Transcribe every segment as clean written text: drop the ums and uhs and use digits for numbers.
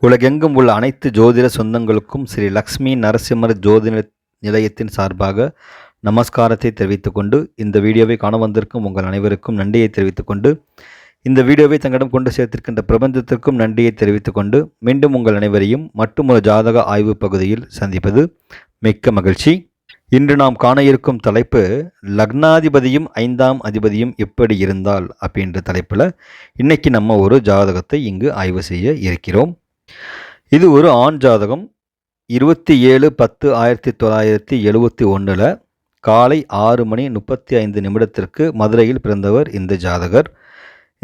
உலகெங்கும் உள்ள அனைத்து ஜோதிட சொந்தங்களுக்கும் ஸ்ரீ லக்ஷ்மி நரசிம்மர் ஜோதிட நிலையத்தின் சார்பாக நமஸ்காரத்தை தெரிவித்துக்கொண்டு இந்த வீடியோவை காண வந்திருக்கும் உங்கள் அனைவருக்கும் நன்றியை தெரிவித்துக்கொண்டு இந்த வீடியோவை தங்களிடம் கொண்டு சேர்த்திருக்கின்ற பிரபஞ்சத்திற்கும் நன்றியை தெரிவித்துக்கொண்டு மீண்டும் உங்கள் அனைவரையும் மற்றும் ஒரு ஜாதக ஆய்வு பகுதியில் சந்திப்பது மிக்க மகிழ்ச்சி. இன்று நாம் காண இருக்கும் தலைப்பு லக்னாதிபதியும் 5ஆம் அதிபதியும் எப்படி இருந்தால் அப்படின்ற தலைப்பில் இன்னைக்கு நம்ம ஒரு ஜாதகத்தை இங்கு ஆய்வு செய்ய இருக்கிறோம். இது ஒரு ஆண் ஜாதகம். 27/10/1971 காலை 6:35 மதுரையில் பிறந்தவர் இந்த ஜாதகர்.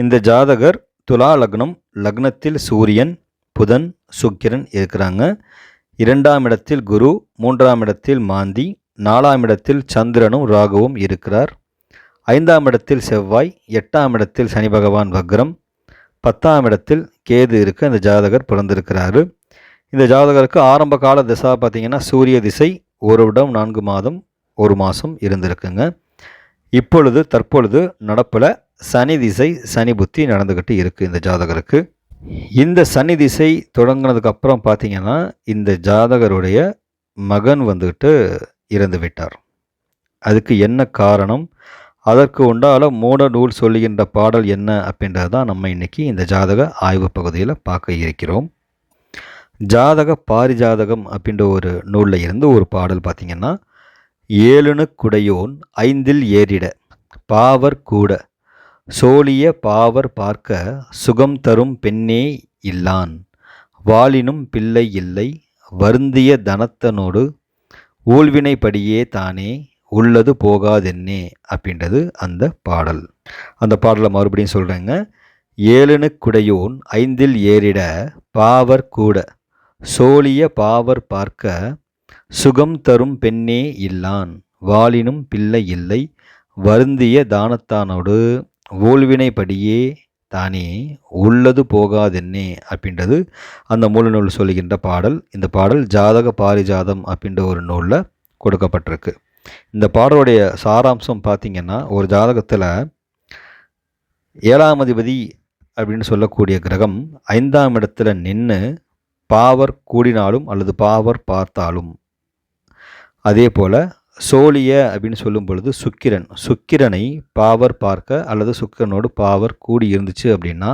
இந்த ஜாதகர் துலா லக்னம், லக்னத்தில் சூரியன், புதன், சுக்கிரன் இருக்கிறாங்க. 2ஆம் இடத்தில் குரு, 3ஆம் இடத்தில் மாந்தி, 4ஆம் இடத்தில் சந்திரனும் ராகுவும் இருக்கிறார். 5ஆம் இடத்தில் செவ்வாய், 8ஆம் இடத்தில் சனி பகவான் வக்ரம், 10ஆம் இடத்தில் கேது இருக்க இந்த ஜாதகர் பிறந்திருக்கிறாரு. இந்த ஜாதகருக்கு ஆரம்ப கால திசா பார்த்திங்கன்னா சூரிய திசை 1 வருடம் 4 மாதம் 1 மாதம் இருந்திருக்குங்க. தற்பொழுது நடப்பில் சனி திசை, சனி புத்தி நடந்துக்கிட்டு இருக்குது இந்த ஜாதகருக்கு. இந்த சனி திசை தொடங்கினதுக்கு அப்புறம் பார்த்திங்கன்னா இந்த ஜாதகருடைய மகன் வந்துக்கிட்டு இறந்து விட்டார். அதுக்கு என்ன காரணம், அதற்கு உண்டான மூட நூல் சொல்லுகின்ற பாடல் என்ன அப்படின்றது தான் நம்ம இன்றைக்கி இந்த ஜாதக ஆய்வு பகுதியில் பார்க்க இருக்கிறோம். ஜாதக பாரிஜாதகம் அப்படின்ற ஒரு நூலில் இருந்து ஒரு பாடல் பார்த்திங்கன்னா, 7 குடையோன் 5 ஏறிட பாவர் கூட சோழிய பாவர் பார்க்க சுகம் தரும் பெண்ணே இல்லான் வாளினும் பிள்ளை இல்லை வருந்திய தனத்தனோடு ஊழ்வினைப்படியே தானே உள்ளது போகாதென்னே அப்படின்றது அந்த பாடல். அந்த பாடலை மறுபடியும் சொல்கிறேங்க. 7 குடையோன் 5 ஏறிட பாவர் கூட சோழிய பாவர் பார்க்க சுகம் தரும் பெண்ணே இல்லான் வாளினும் பிள்ளை இல்லை வருந்திய தானத்தானோடு ஊழ்வினைப்படியே தானே உள்ளது போகாதென்னே அப்படின்றது அந்த மூல நூல் சொல்லுகின்ற பாடல். இந்த பாடல் ஜாதக பாரிஜாதம் அப்படின்ற ஒரு நூலில் கொடுக்கப்பட்டிருக்கு. இந்த பாடலுடைய சாராம்சம் பார்த்திங்கன்னா, ஒரு ஜாதகத்தில் 7ஆம் அதிபதி அப்படின்னு சொல்லக்கூடிய கிரகம் 5ஆம் இடத்துல நின்று பாவர் கூடினாலும் அல்லது பாவர் பார்த்தாலும், அதே போல் சோழிய அப்படின்னு சொல்லும் பொழுது சுக்கிரனை பாவர் பார்க்க அல்லது சுக்கிரனோடு பாவர் கூடி இருந்துச்சு அப்படின்னா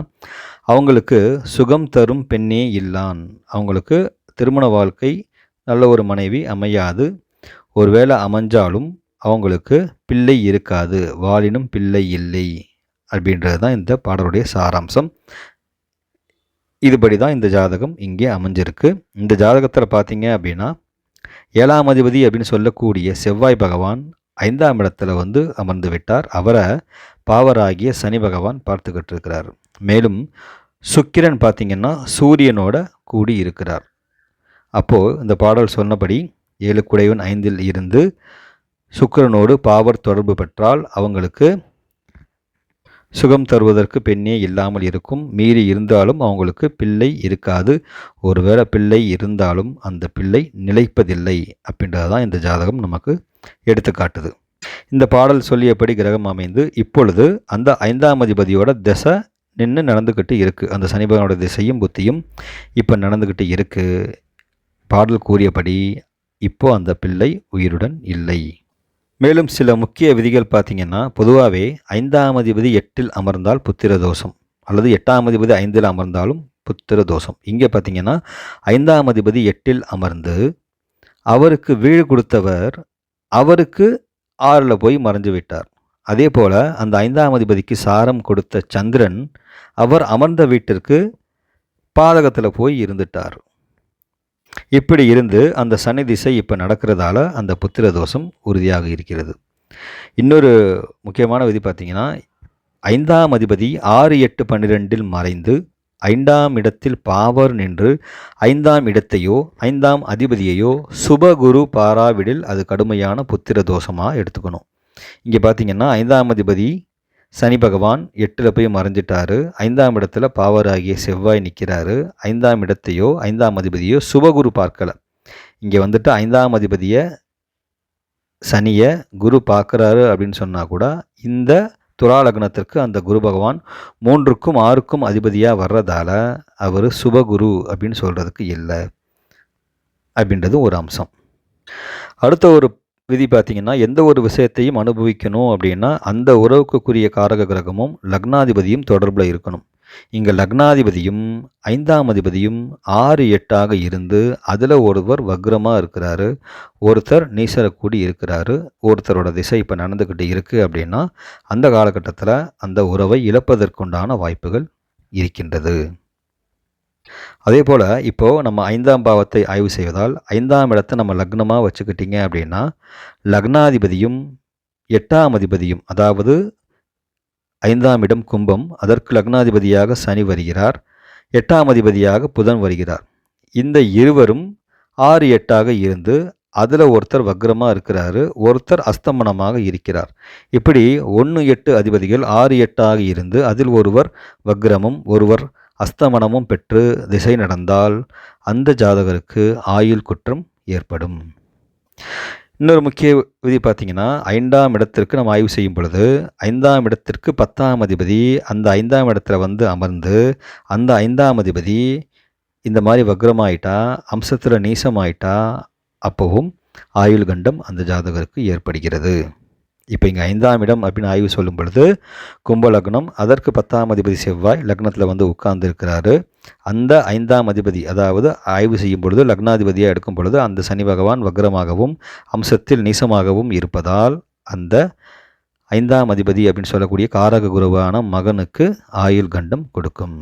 அவங்களுக்கு சுகம் தரும் பெண்ணே இல்லான், அவங்களுக்கு திருமண வாழ்க்கை நல்ல ஒரு மனைவி அமையாது, ஒருவேளை அமைஞ்சாலும் அவங்களுக்கு பிள்ளை இருக்காது, வாளினும் பிள்ளை இல்லை அப்படின்றது தான் இந்த பாடலுடைய சாராம்சம். இதுபடி தான் இந்த ஜாதகம் இங்கே அமைஞ்சிருக்கு. இந்த ஜாதகத்தில் பார்த்தீங்க அப்படின்னா 7ஆம் அதிபதி அப்படின்னு சொல்லக்கூடிய செவ்வாய் பகவான் 5ஆம் இடத்துல அமர்ந்து விட்டார். அவரை பாவராகிய சனி பகவான் பார்த்துக்கிட்டு இருக்கிறார். மேலும் சுக்கிரன் பார்த்திங்கன்னா சூரியனோட கூடி இருக்கிறார். அப்போது இந்த பாடல் சொன்னபடி 7 குடையவன் 5 இருந்து சுக்கிரனோடு பாவர் தொடர்பு பெற்றால் அவங்களுக்கு சுகம் தருவதற்கு பெண்ணே இல்லாமல் இருக்கும். மீறி இருந்தாலும் அவங்களுக்கு பிள்ளை இருக்காது, ஒருவேளை பிள்ளை இருந்தாலும் அந்த பிள்ளை நிலைப்பதில்லை அப்படின்றது தான் இந்த ஜாதகம் நமக்கு எடுத்துக்காட்டுது. இந்த பாடல் சொல்லியபடி கிரகம் அமைந்து இப்பொழுது அந்த 5ஆம் அதிபதியோட திசை நின்று நடந்துக்கிட்டு இருக்குது. அந்த சனி பகவானோட திசையும் புத்தியும் இப்போ நடந்துக்கிட்டு இருக்குது. பாடல் கூறியபடி இப்போ அந்த பிள்ளை உயிருடன் இல்லை. மேலும் சில முக்கிய விதிகள் பார்த்திங்கன்னா, பொதுவாகவே 5ஆம் அதிபதி 8 அமர்ந்தால் புத்திர தோஷம், அல்லது 8ஆம் அதிபதி 5 அமர்ந்தாலும் புத்திர தோஷம். இங்கே பார்த்திங்கன்னா 5ஆம் அதிபதி 8 அமர்ந்து அவருக்கு வீடு கொடுத்தவர் அவருக்கு 6 போய் மறைஞ்சு விட்டார். அதே போல் அந்த 5ஆம் அதிபதிக்கு சாரம் கொடுத்த சந்திரன் அவர் அமர்ந்த வீட்டிற்கு பாதகத்தில் போய் இருந்துட்டார். இப்படி இருந்து அந்த சனி திசை இப்போ நடக்கிறதால அந்த புத்திர தோஷம் உறுதியாக இருக்கிறது. இன்னொரு முக்கியமான விதி பார்த்திங்கன்னா, 5ஆம் அதிபதி 6, 8, 12 மறைந்து 5ஆம் இடத்தில் பாவர் நின்று 5ஆம் இடத்தையோ 5ஆம் அதிபதியையோ சுபகுரு பாராவிடில் அது கடுமையான புத்திர தோஷமாக எடுத்துக்கணும். இங்கே பார்த்திங்கன்னா 5ஆம் அதிபதி சனி பகவான் 8 போய் மறைஞ்சிட்டாரு. 5ஆம் இடத்துல பாவராகிய செவ்வாய் நிற்கிறாரு. 5ஆம் இடத்தையோ 5ஆம் அதிபதியோ சுபகுரு பார்க்கலை. இங்கே 5ஆம் அதிபதியை சனியை குரு பார்க்குறாரு அப்படின்னு சொன்னால் கூட இந்த துலா லக்னத்திற்கு அந்த குரு பகவான் 3க்கும் 6க்கும் அதிபதியாக வர்றதால அவர் சுபகுரு அப்படின்னு சொல்கிறதுக்கு இல்லை அப்படின்றது ஒரு அம்சம். அடுத்த ஒரு விதி பார்த்திங்கன்னா, எந்த ஒரு விஷயத்தையும் அனுபவிக்கணும் அப்படின்னா அந்த உறவுக்குரிய காரக கிரகமும் லக்னாதிபதியும் தொடர்பில் இருக்கணும். இங்கே லக்னாதிபதியும் 5ஆம் அதிபதியும் 6, 8ஆக இருந்து அதில் ஒருவர் வக்ரமாக இருக்கிறாரு, ஒருத்தர் நீசரக்கூடி இருக்கிறாரு, ஒருத்தரோட திசை இப்போ நடந்துக்கிட்டு இருக்குது அப்படின்னா அந்த காலகட்டத்தில் அந்த உறவை இழப்பதற்குண்டான வாய்ப்புகள் இருக்கின்றது. அதே போல் இப்போது நம்ம 5ஆம் பாவத்தை ஆய்வு செய்வதால் 5ஆம் இடத்தை நம்ம லக்னமாக வச்சுக்கிட்டிங்க அப்படின்னா லக்னாதிபதியும் 8ஆம் அதிபதியும், அதாவது 5ஆம் இடம் கும்பம், அதற்கு லக்னாதிபதியாக சனி வருகிறார், 8ஆம் அதிபதியாக புதன் வருகிறார். இந்த இருவரும் 6, 8ஆக இருந்து அதில் ஒருத்தர் வக்ரமாக இருக்கிறாரு, ஒருத்தர் அஸ்தமனமாக இருக்கிறார். இப்படி 1, 8 அதிபதிகள் 6, 8ஆக இருந்து அதில் ஒருவர் வக்ரமும் ஒருவர் அஸ்தமனமும் பெற்று திசை நடந்தால் அந்த ஜாதகருக்கு ஆயுள் குற்றம் ஏற்படும். இன்னொரு முக்கிய விதி பார்த்திங்கன்னா, 5ஆம் இடத்திற்கு நம்ம ஆய்வு செய்யும் பொழுது 5ஆம் இடத்திற்கு 10ஆம் அதிபதி அந்த 5ஆம் இடத்துல வந்து அமர்ந்து அந்த 5ஆம் அதிபதி இந்த மாதிரி வக்ரமாயிட்டா, அம்சத்தில் நீசமாயிட்டா அப்போவும் ஆயுள் கண்டம் அந்த ஜாதகருக்கு ஏற்படுகிறது. இப்போ இங்கே 5ஆம் இடம் அப்படின்னு ஆய்வு சொல்லும் பொழுது கும்ப லக்னம், அதற்கு 10ஆம் அதிபதி செவ்வாய் லக்னத்தில் வந்து உட்கார்ந்து இருக்கிறாரு. அந்த 5ஆம் அதிபதி, அதாவது ஆய்வு செய்யும் பொழுது லக்னாதிபதியாக எடுக்கும் பொழுது அந்த சனி பகவான் வக்ரமாகவும் அம்சத்தில் நீசமாகவும் இருப்பதால் அந்த 5ஆம் அதிபதி அப்படின்னு சொல்லக்கூடிய காரக குருவான மகனுக்கு ஆயுள் கண்டம் கொடுக்கும்.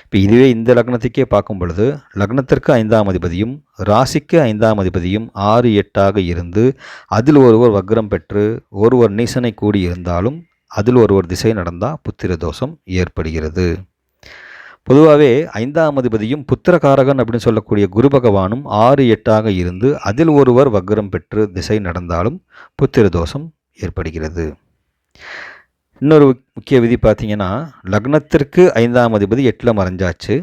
இப்போ இதுவே இந்த லக்னத்துக்கே பார்க்கும் பொழுது லக்னத்திற்கு 5ஆம் அதிபதியும் ராசிக்கு 5ஆம் அதிபதியும் 6, 8ஆக இருந்து அதில் ஒருவர் வக்ரம் பெற்று ஒருவர் நீசனை கூடி இருந்தாலும் அதில் ஒருவர் திசை நடந்தால் புத்திர தோஷம் ஏற்படுகிறது. பொதுவாகவே 5ஆம் அதிபதியும் புத்திரகாரகன் அப்படின்னு சொல்லக்கூடிய குரு பகவானும் 6, 8ஆக இருந்து அதில் ஒருவர் வக்ரம் பெற்று திசை நடந்தாலும் புத்திர தோஷம் ஏற்படுகிறது. இன்னொரு முக்கிய விதி பார்த்திங்கன்னா, லக்னத்திற்கு 5ஆம் அதிபதி 8ல் மறைஞ்சாச்சு,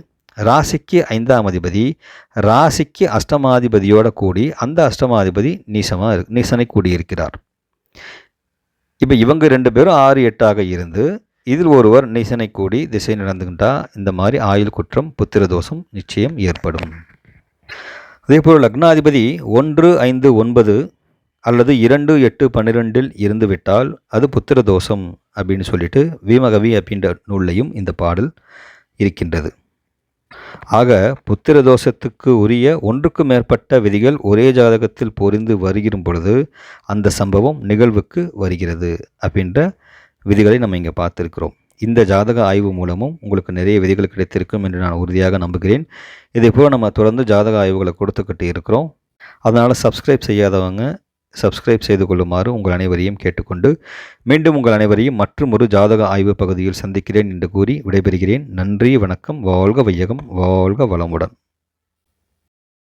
ராசிக்கு 5ஆம் அதிபதி ராசிக்கு அஷ்டமாதிபதியோடு கூடி அந்த அஷ்டமாதிபதி நீசனை கூடியிருக்கிறார். இப்போ இவங்க 2 பேரும் 6, 8ஆக இருந்து இதில் ஒருவர் நீசனை கூடி திசை நடந்துக்கிட்டால் இந்த மாதிரி ஆயுள் குற்றம் புத்திர தோஷம் நிச்சயம் ஏற்படும். அதேபோல் லக்னாதிபதி 1, 5, 9 அல்லது 2, 8, 12 இருந்து விட்டால் அது புத்திர தோஷம் அப்படின்னு சொல்லிட்டு வீமகவி அப்படின்ற நூல்லையும் இந்த பாடல் இருக்கின்றது. ஆக புத்திர தோஷத்துக்கு உரிய ஒன்றுக்கு மேற்பட்ட விதிகள் ஒரே ஜாதகத்தில் பொறிந்து வருகிற பொழுது அந்த சம்பவம் நிகழ்வுக்கு வருகிறது அப்படின்ற விதிகளை நம்ம இங்கே பார்த்துருக்கிறோம். இந்த ஜாதக ஆய்வு மூலமும் உங்களுக்கு நிறைய விதிகள் கிடைத்திருக்கும் என்று நான் உறுதியாக நம்புகிறேன். இதேபோல் நம்ம தொடர்ந்து ஜாதக ஆய்வுகளை கொடுத்துக்கிட்டு இருக்கிறோம். அதனால் சப்ஸ்கிரைப் செய்யாதவங்க சப்ஸ்கிரைப் செய்து கொள்ளுமாறு உங்கள் அனைவரையும் கேட்டுக்கொண்டு மீண்டும் உங்கள் அனைவரையும் மற்றும் ஒரு ஜாதக ஆய்வு பகுதியில் சந்திக்கிறேன் என்று கூறி விடைபெறுகிறேன். நன்றி, வணக்கம். வாழ்க வையகம், வாழ்க வளமுடன்.